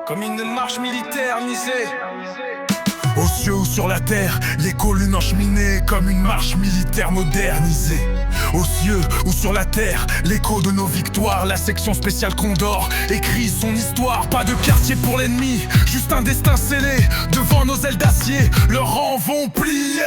Comme une marche militaire misée. Aux cieux ou sur la terre, les colonnes encheminées comme une marche militaire modernisée. Aux cieux ou sur la terre, l'écho de nos victoires, la section spéciale Condor écrit son histoire. Pas de quartier pour l'ennemi, juste un destin scellé. Devant nos ailes d'acier, leurs rangs vont plier.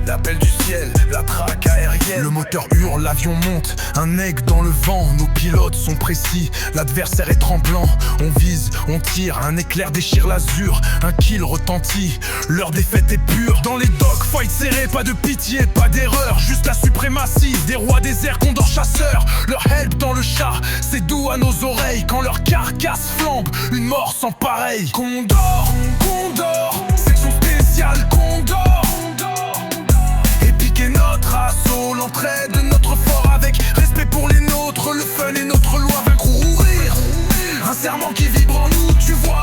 L'appel du ciel, la traque aérienne. Le moteur hurle, l'avion monte, un aigle dans le vent. Nos pilotes sont précis, l'adversaire est tremblant. On vise, on tire, un éclair déchire l'azur. Un kill retentit, leur défaite est pure. Dans les docks, fight serré, pas de pitié, pas d'erreur. Juste la suprématie des rois des airs, Condor chasseurs. Leur help dans le char, c'est doux à nos oreilles. Quand leur carcasse flambe, une mort sans pareil. Condor, Condor, section spéciale Condor. Notre assaut, l'entrée de notre fort avec respect pour les nôtres, le fun et notre loi, vaincre ou mourir. Un serment qui vibre en nous, tu vois.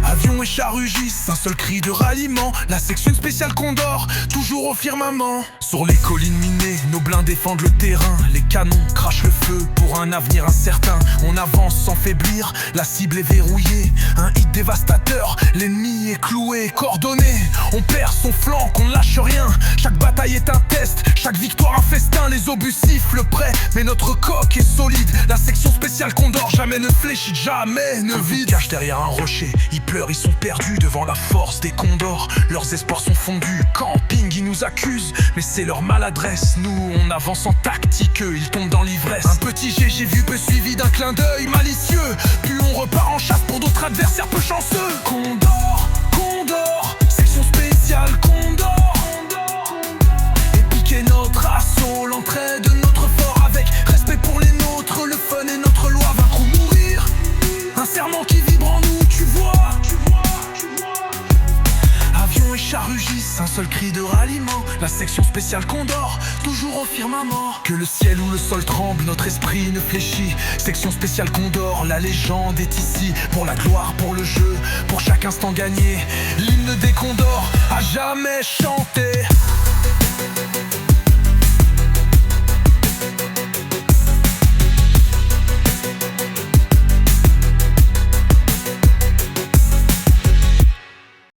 Avions et chars rugissent, un seul cri de ralliement. La section spéciale Condor, toujours au firmament. Sur les collines minées, nos blindés défendent le terrain. Les canons crachent le feu pour un avenir incertain. On avance sans faiblir, la cible est verrouillée. Un hit dévastateur, l'ennemi est cloué, coordonné. On perd son flanc, qu'on ne lâche rien. Chaque bataille est un test, chaque victoire un festin. Les obus sifflent prêts, mais notre coque est solide. La section spéciale Condor jamais ne fléchit, jamais ne vide. Cache derrière un rocher, ils pleurent, ils sont perdus devant la force des Condors. Leurs espoirs sont fondus, camping ils nous accusent, mais c'est leur maladresse. Nous on avance en tactique, eux ils tombent dans l'ivresse. Un petit GG vu peu suivi d'un clin d'œil malicieux, puis on repart en chasse pour d'autres adversaires peu chanceux. Condor, Condor, section spéciale Condor. Épiquer notre assaut, l'entrée de notre fort avec respect pour les nôtres, le fun et notre loi, vaincre ou mourir. Un serment qui vibre en nous, tu vois. Avions et chars rugissent, un seul cri de ralliement. La section spéciale Condor, toujours au firmament. Que le ciel ou le sol tremble, notre esprit ne fléchit. Section spéciale Condor, la légende est ici. Pour la gloire, pour le jeu, pour chaque instant gagné. L'hymne des Condors, à jamais chanter.